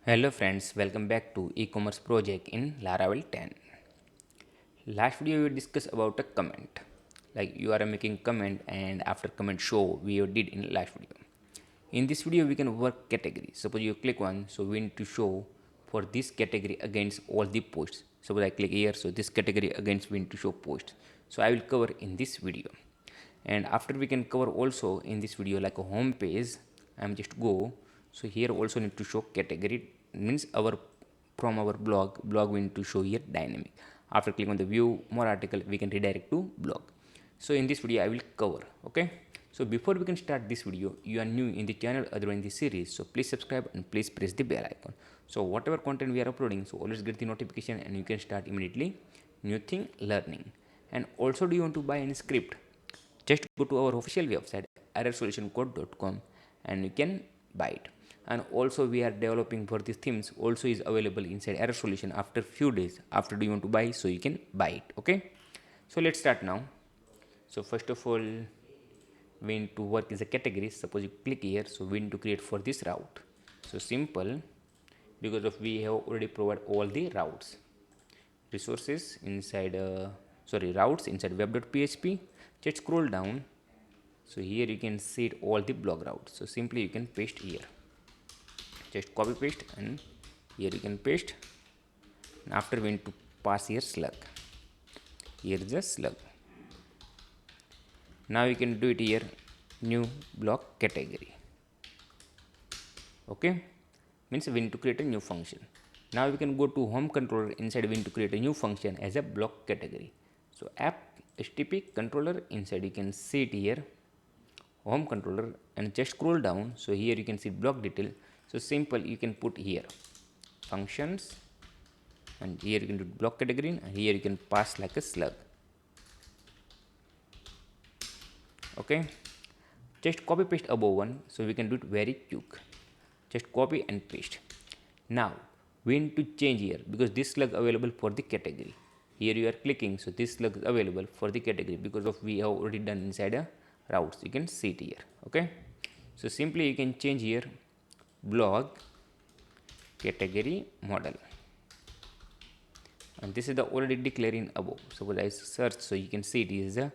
Hello friends, welcome back to e-commerce project in Laravel 10. Last video we discussed about a comment. Like you are making comment and after comment show we did in last video. In this video we can work category. Suppose you click one, so we need to show for this category against all the posts. Suppose I click here, so this category against we need to show posts. So I will cover in this video. And after we can cover also in this video like a home page, I'm just go. So here also need to show category, means our from our blog we need to show here dynamic. After click on the view more article, we can redirect to blog. So in this video I will cover. Okay, so before we can start this video, you are new in the channel other in the series, so please subscribe and please press the bell icon. So whatever content we are uploading, so always get the notification and you can start immediately new thing learning. And also, do you want to buy any script? Just go to our official website errorsolutioncode.com and you can buy it. And also we are developing for these themes also is available inside error solution after few days after do you want to buy, so you can buy it. Okay, so let's start now. So first of all, we need to work is a category. Suppose you click here, so we need to create for this route. So simple, because of we have already provided all the routes resources inside routes inside web.php. Just scroll down, so here you can see all the blog routes. So simply you can paste here, just copy paste, and here you can paste. And after we need to pass here slug, here is a slug. Now you can do it here, new block category. Okay, means we need to create a new function. Now we can go to home controller. Inside we need to create a new function as a block category. So app HTTP controller, inside you can see it here home controller, and just scroll down. So here you can see block detail. So simple, you can put here functions, and here you can do block category, and here you can pass like a slug. Okay, just copy paste above one, so we can do it very quick. Just copy and paste. Now we need to change here because this slug available for the category. Here you are clicking, so this slug is available for the category because of we have already done inside a routes. You can see it here. Okay, so simply you can change here blog category model, and this is the already declaring above. Suppose I search, so you can see it is a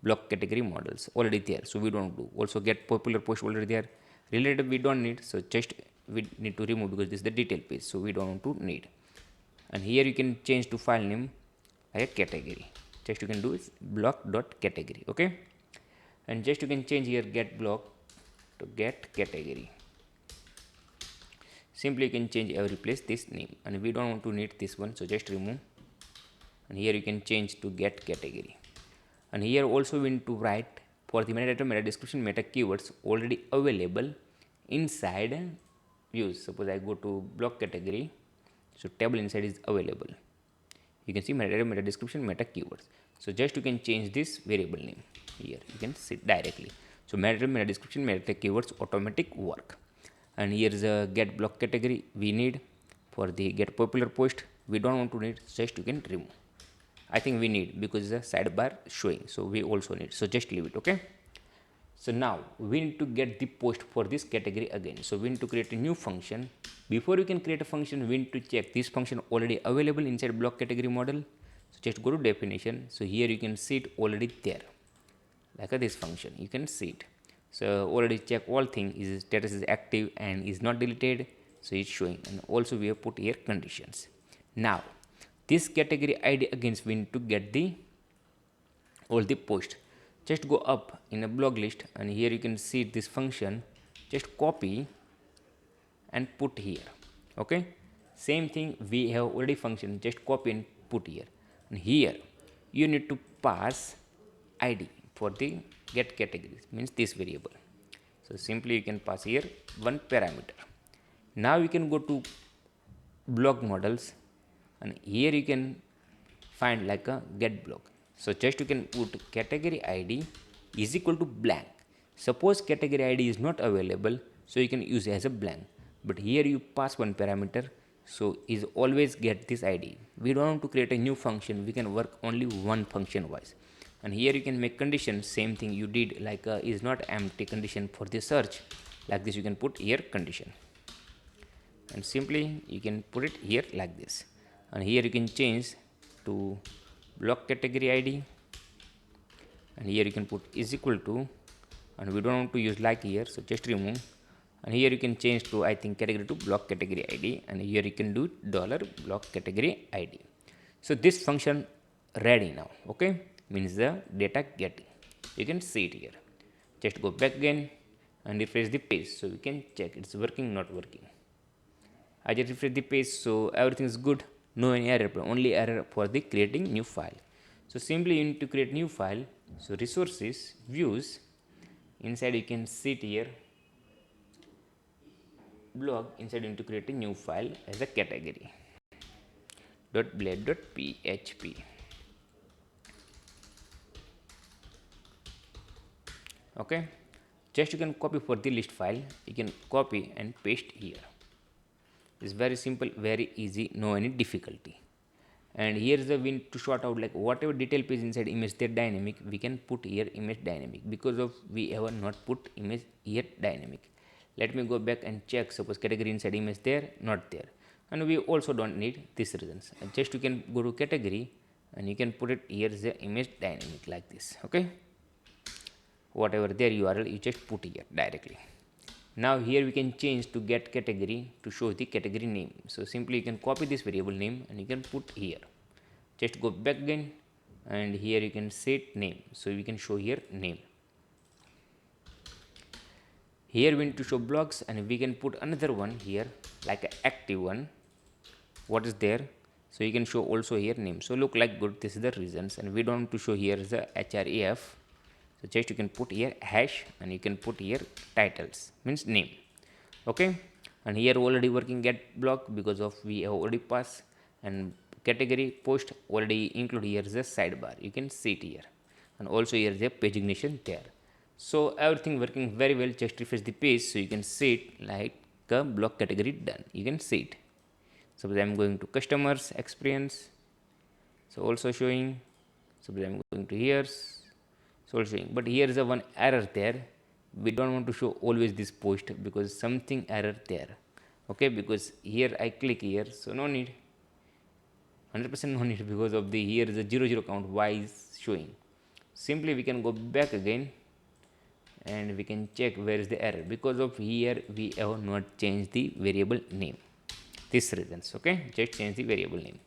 block category models already there, so we don't do. Also get popular post already there, related we don't need, so just we need to remove because this is the detail page, so we don't want to need. And here you can change to file name like a category. Just you can do is block.category. Okay, and just you can change here get block to get category. Simply you can change or replace this name, and we don't want to need this one, so just remove. And here you can change to get category. And here also we need to write for the metadata, meta description, meta keywords already available inside views. Suppose I go to block category, so table inside is available. You can see metadata, meta description, meta keywords. So just you can change this variable name here. You can see directly. So metadata, meta description, meta keywords automatic work. And here is a get block category we need for the get popular post. We don't want to need, just you can remove. I think we need because the sidebar showing, so we also need, so just leave it. Okay, so now we need to get the post for this category again. So we need to create a new function. Before you can create a function, we need to check this function already available inside block category model. So just go to definition. So here you can see it already there, like this function you can see it. So already check all thing is status is active and is not deleted, so it's showing. And also we have put here conditions. Now this category id against we need to get the all the post. Just go up in a blog list, and here you can see this function. Just copy and put here. Okay, same thing we have already function, just copy and put here. And here you need to pass id for the get categories, means this variable. So simply you can pass here one parameter. Now you can go to blog models, and here you can find like a get block. So just you can put category id is equal to blank. Suppose category id is not available, so you can use as a blank, but here you pass one parameter, so is always get this id. We don't want to create a new function, we can work only one function wise. And here you can make condition, same thing you did like is not empty condition for the search, like this you can put here condition. and simply you can put it here like this. And here you can change to block category id, and here you can put is equal to, and we don't want to use like here, so just remove. And here you can change to, I think, category to block category id, and here you can do dollar block category id. So this function ready now. Okay, means the data getting, you can see it here. Just go back again and refresh the page, so we can check it's working, not working. I just refresh the page, so everything is good, no any error, but only error for the creating new file. So simply you need to create new file. So resources, views, inside you can see it here blog, inside you need to create a new file as a category .blade.php. Okay, just you can copy for the list file, you can copy and paste here. It's very simple, very easy, no any difficulty. And here is the we need to sort out like whatever detail page inside image there dynamic, we can put here image dynamic, because of we ever not put image here dynamic. Let me go back and check, suppose category inside image there, not there, and we also don't need these reasons. And just you can go to category and you can put it here is the image dynamic like this. Okay, whatever there URL you just put here directly. Now here we can change to get category to show the category name. So simply you can copy this variable name and you can put here. Just go back again and here you can set name, so we can show here name. Here we need to show blocks, and we can put another one here like an active one. What is there? So you can show also here name. So look like good, this is the reasons, and we don't want to show here the href. So just you can put here hash and you can put here titles, means name. Okay, and here already working get block because of we have already passed, and category post already include here is a sidebar, you can see it here, and also here is a pagination there. So everything working very well. Just refresh the page, so you can see it like a block category done, you can see it. Suppose I am going to customers experience, so also showing. Suppose I am going to here, so showing, but here is a one error there. We don't want to show always this post because something error there. Okay, because here I click here, so no need, 100% no need, because of the here is a 00 count, why is showing. Simply we can go back again and we can check where is the error, because of here we have not changed the variable name, this reasons. Okay, just change the variable name.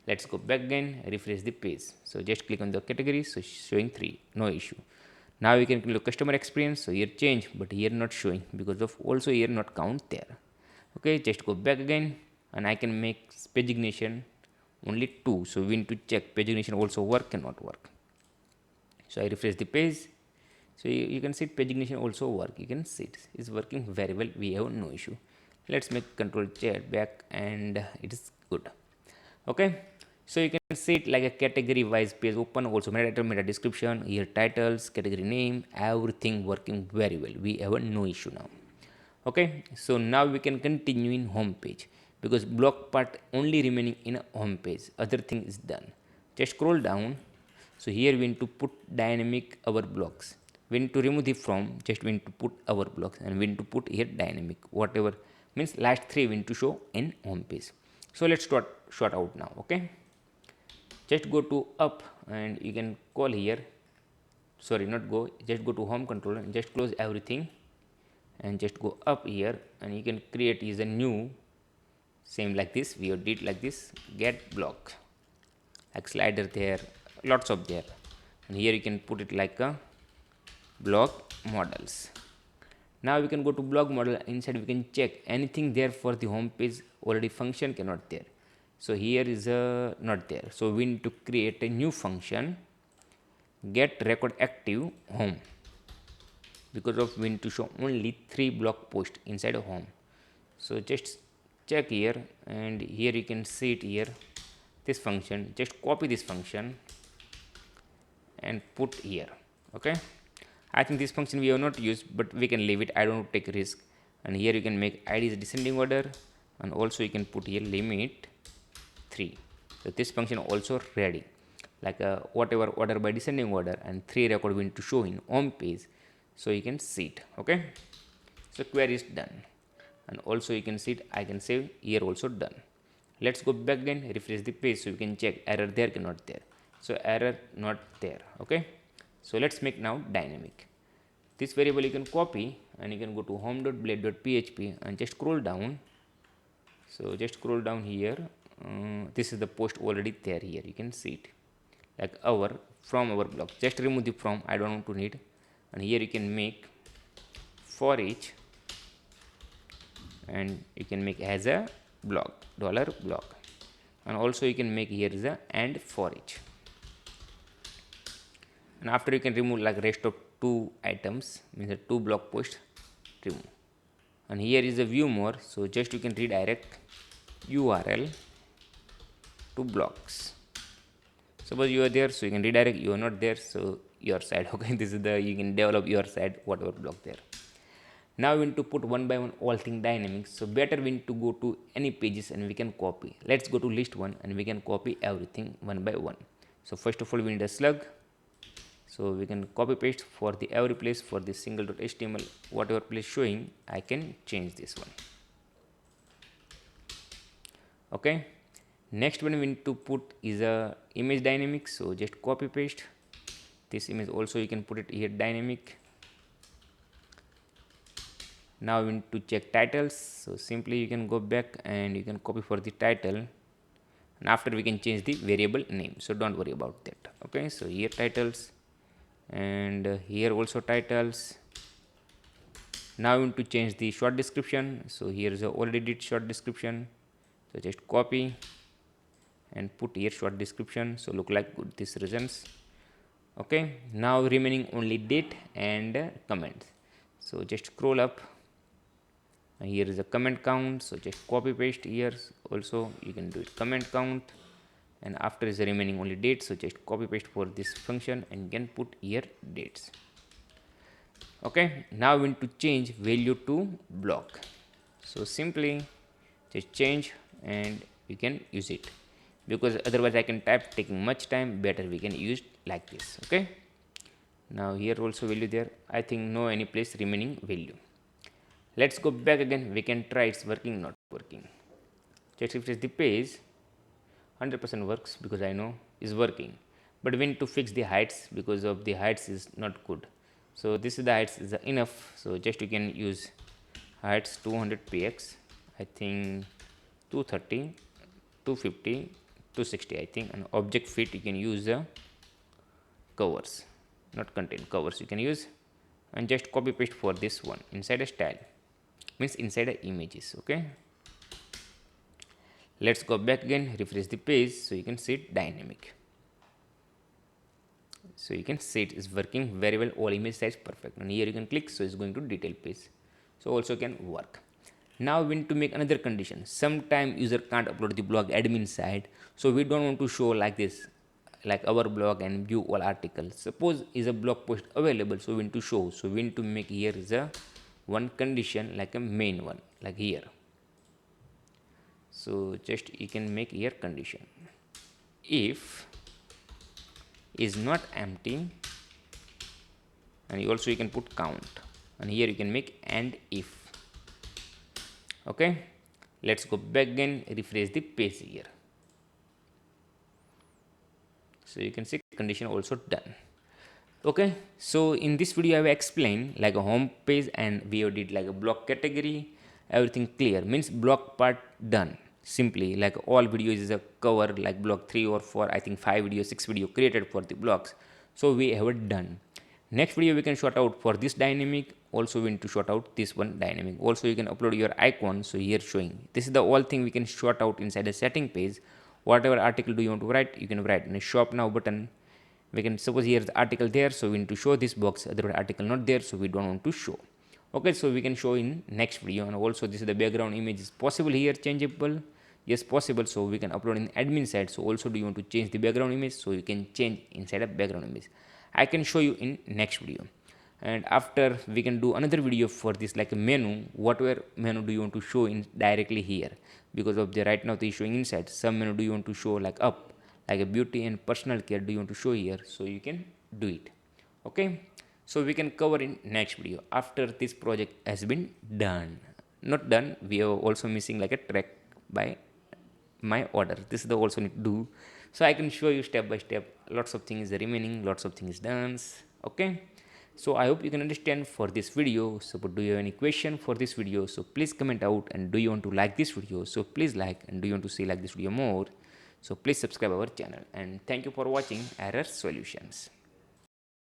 Let's go back again, refresh the page. So just click on the category, so showing 3, no issue. Now we can click customer experience, so here change, but here not showing because of also here not count there. Okay, just go back again and I can make pagination only 2, so we need to check pagination also work cannot work. So I refresh the page, so you can see pagination also work, you can see it is working very well, we have no issue. Let's make control Z back and it is good. Okay, so you can see it like a category wise page open, also meta title, meta description, here titles, category name, everything working very well, we have no issue now. Okay, so now we can continue in home page, because block part only remaining in a home page, other thing is done. Just scroll down, so here we need to put dynamic our blocks, we need to remove the from, just we need to put our blocks, and we need to put here dynamic, whatever means last 3 we need to show in home page. So let's sort out now. Okay, just go to up and you can call here, sorry not go, just go to home controller and just close everything and just go up here and you can create is a new, same like this we did like this, get block, like slider there, lots of there, and here you can put it like a block models. Now we can go to block model, inside we can check anything there for the home page, already function cannot there, so here is a not there, so we need to create a new function, get record active home, because of we need to show only 3 block post inside a home. So just check here and here you can see it here, this function, just copy this function and put here. Okay, I think this function we have not used, but we can leave it, I don't take risk. And here you can make id is descending order, and also you can put here limit 3. So this function also ready, like whatever order by descending order, and 3 record we need to show in home page, so you can see it. Okay, so query is done. and also you can see it, I can save here also done. Let's go back again, refresh the page, so you can check error there cannot there, so error not there. Okay, so let's make now dynamic. This variable you can copy and you can go to home.blade.php and just scroll down. So just scroll down here. This is the post already there. Here you can see it, like our from our block. Just remove the from, I don't want to need, and here you can make for each, and you can make as a block $block, and also you can make here is a and for each, and after you can remove like rest of two items, means the two block post remove. And here is a view more, so just you can redirect URL to blocks. Suppose you are there, so you can redirect, you are not there, so your side. Okay, this is the, you can develop your side whatever block there. Now we need to put one by one all thing dynamics, so better we need to go to any pages and we can copy. Let's go to list one and we can copy everything one by one. So first of all we need a slug, so we can copy paste for the every place for the single.html, whatever place showing I can change this one. Okay, next one we need to put is a image dynamic, so just copy paste this image, also you can put it here dynamic. Now we need to check titles, so simply you can go back and you can copy for the title, and after we can change the variable name, so don't worry about that. Okay, so here titles, and here also titles. Now we need to change the short description, so here is a already did short description, so just copy and put here short description, so look like good this reasons. Okay, now remaining only date and comments, so just scroll up, and here is a comment count, so just copy paste here, also you can do it comment count, and after is the remaining only date, so just copy paste for this function and you can put here dates. Okay, now we need to change value to block, so simply just change and you can use it, because otherwise I can type taking much time, better we can use like this. Okay, now here also value there, I think no any place remaining value. Let's go back again, we can try it's working not working. Just refresh the page, 100% works because I know is working, but we need to fix the heights because of the heights is not good. So this is the heights is enough, so just you can use heights 200px, I think 230, 250, 260 I think, and object fit you can use covers, not content, covers you can use, and just copy paste for this one inside a style, means inside a images. Okay, let's go back again, refresh the page, so you can see it dynamic, so you can see it is working very well, all image size perfect, and here you can click, so it's going to detail page, so also can work. Now we need to make another condition, sometime user can't upload the blog admin side, so we don't want to show like this, like our blog and view all articles. Suppose is a blog post available, so we need to show, so we need to make here is a one condition like a main one, like here. So just you can make here condition, if is not empty, and also you can put count, and here you can make and if. Okay, let's go back again, refresh the page here, so you can see condition also done. Okay, so in this video I have explained like a home page, and we have did like a block category, everything clear, means block part done. Simply like all videos is a cover like block 3 or 4, I think 5 video 6 video created for the blocks, so we have it done. Next video we can sort out for this dynamic, also we need to sort out this one dynamic, also you can upload your icon, so here showing this is the all thing we can sort out inside the setting page. Whatever article do you want to write, you can write in a shop now button, we can suppose here the article there, so we need to show this box, otherwise article not there, so we don't want to show. Okay, so we can show in next video. And also this is the background image is possible here changeable, yes possible, so we can upload in admin side. So also do you want to change the background image, so you can change inside a background image, I can show you in next video. And after we can do another video for this like a menu, whatever menu do you want to show in directly here, because of the right now they showing inside, some menu do you want to show like up, like a beauty and personal care do you want to show here, so you can do it. Okay, so we can cover in next video after this project has been done. not done, we are also missing like a track by my order. This is the also need to do. So I can show you step by step. Lots of things are remaining, lots of things done. Okay, so I hope you can understand for this video. So but do you have any question for this video? So please comment out. And do you want to like this video? So please like. And do you want to see like this video more? So please subscribe our channel. And thank you for watching Error Solutions.